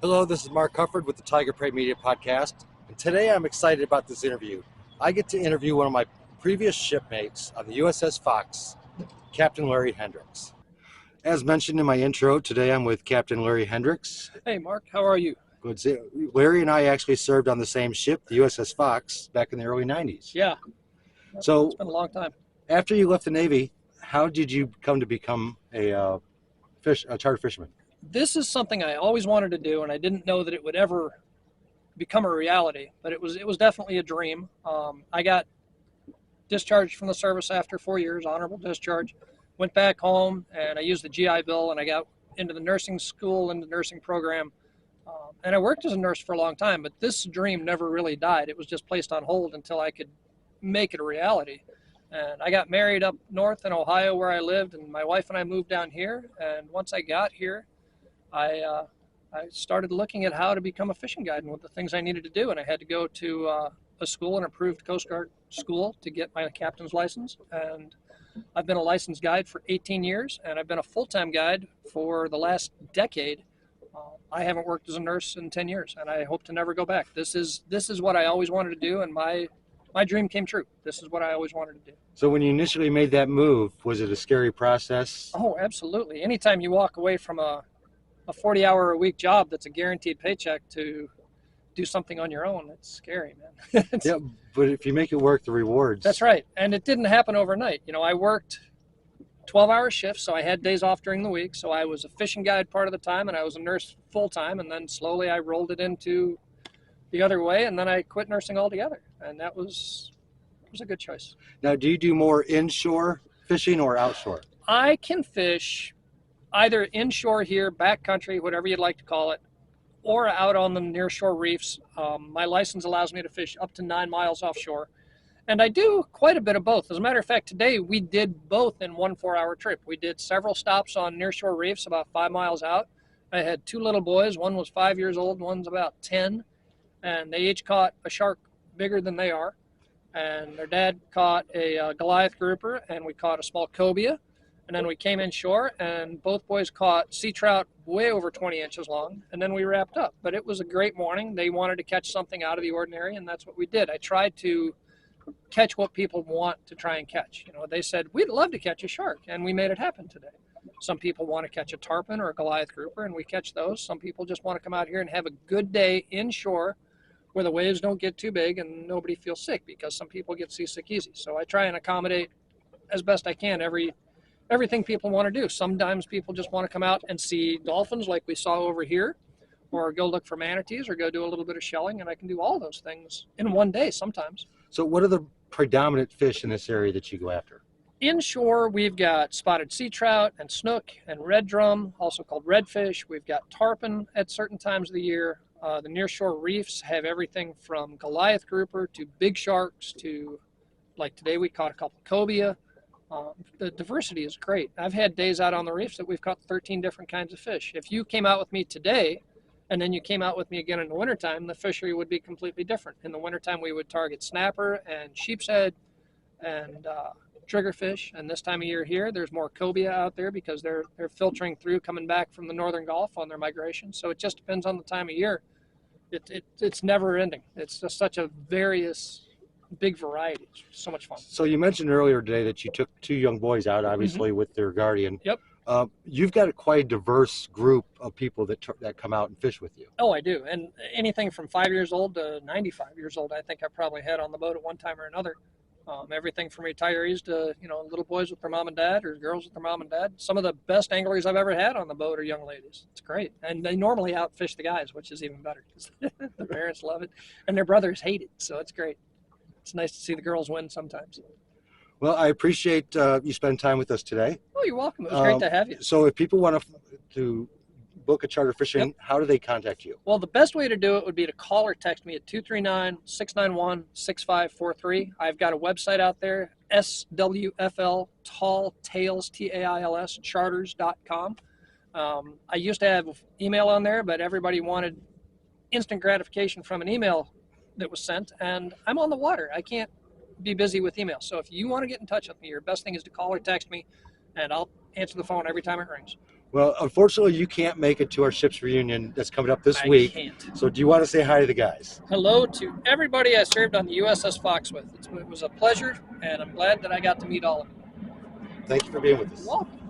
Hello, this is Mark Hufford with the Tiger Prey Media Podcast, and today I'm excited about this interview. I get to interview one of my previous shipmates on the USS Fox, Captain Larry Hendricks. As mentioned in my intro, today I'm with Captain Larry Hendricks. Hey, Mark, how are you? Good. Larry and I actually served on the same ship, the USS Fox, back in the early 90s. Yeah, So, it's been a long time. after you left the Navy, how did you come to become a charter fisherman? This is something I always wanted to do, and I didn't know that it would ever become a reality, but it was definitely a dream. I got discharged from the service after 4 years, honorable discharge, went back home, and I used the GI Bill, and I got into the nursing school and the nursing program. And I worked as a nurse for a long time, but this dream never really died. It was just placed on hold until I could make it a reality. And I got married up north in Ohio where I lived, and my wife and I moved down here. And once I got here, I started looking at how to become a fishing guide and what the things I needed to do. And I had to go to a school, an approved Coast Guard school, to get my captain's license. And I've been a licensed guide for 18 years, and I've been a full-time guide for the last decade. I haven't worked as a nurse in 10 years, and I hope to never go back. This is what I always wanted to do, and my dream came true. This is what I always wanted to do. So when you initially made that move, was it a scary process? Oh, absolutely. Anytime you walk away from a 40-hour-a-week job that's a guaranteed paycheck to do something on your own, it's scary, man. Yeah, but if you make it work, the rewards. That's right. And it didn't happen overnight. You know, I worked 12-hour shifts, so I had days off during the week. So I was a fishing guide part of the time, and I was a nurse full-time. And then slowly I rolled it into the other way, and then I quit nursing altogether. And it was a good choice. Now, do you do more inshore fishing or outshore? I can fish either inshore here, backcountry, whatever you'd like to call it, or out on the nearshore reefs. My license allows me to fish up to 9 miles offshore. And I do quite a bit of both. As a matter of fact, today we did both in one 4-hour trip. We did several stops on nearshore reefs about 5 miles out. I had 2 little boys. One was 5 years old, one's about 10. And they each caught a shark bigger than they are. And their dad caught a Goliath grouper, and we caught a small cobia. And then we came inshore, and both boys caught sea trout way over 20 inches long, and then we wrapped up. But it was a great morning. They wanted to catch something out of the ordinary, and that's what we did. I tried to catch what people want to try and catch. You know, they said, we'd love to catch a shark, and we made it happen today. Some people want to catch a tarpon or a Goliath grouper, and we catch those. Some people just want to come out here and have a good day inshore where the waves don't get too big and nobody feels sick, because some people get seasick easy. So I try and accommodate as best I can everything people want to do. Sometimes people just want to come out and see dolphins like we saw over here, or go look for manatees, or go do a little bit of shelling, and I can do all those things in one day sometimes. So what are the predominant fish in this area that you go after? Inshore, we've got spotted sea trout and snook and red drum, also called redfish. We've got tarpon at certain times of the year. The nearshore reefs have everything from Goliath grouper to big sharks to, like today we caught a couple cobia. The diversity is great. I've had days out on the reefs that we've caught 13 different kinds of fish. If you came out with me today and then you came out with me again in the wintertime, the fishery would be completely different. In the wintertime, we would target snapper and sheepshead and triggerfish. And this time of year here, there's more cobia out there because they're filtering through, coming back from the northern Gulf on their migration. So it just depends on the time of year. It's never ending. It's just such a big variety. It's so much fun. So you mentioned earlier today that you took 2 young boys out, obviously, with their guardian. Yep. You've got a quite diverse group of people that come out and fish with you. Oh, I do. And anything from 5 years old to 95 years old, I think I probably had on the boat at one time or another. Everything from retirees to, little boys with their mom and dad, or girls with their mom and dad. Some of the best anglers I've ever had on the boat are young ladies. It's great. And they normally outfish the guys, which is even better because the parents love it and their brothers hate it. So it's great. It's nice to see the girls win sometimes. Well, I appreciate you spending time with us today. Oh, you're welcome. It was great to have you. So if people want to book a charter fishing, how do they contact you? Well, the best way to do it would be to call or text me at 239-691-6543. I've got a website out there, SWFL Tall Tails, TAILS, charters.com. I used to have email on there, but everybody wanted instant gratification from an email that was sent, and I'm on the water. I can't be busy with email. So if you want to get in touch with me, your best thing is to call or text me, and I'll answer the phone every time it rings. Well, unfortunately, you can't make it to our ship's reunion that's coming up this week. I can't. So do you want to say hi to the guys? Hello to everybody I served on the USS Fox with. It was a pleasure, and I'm glad that I got to meet all of you. Thank you for being with us. Welcome.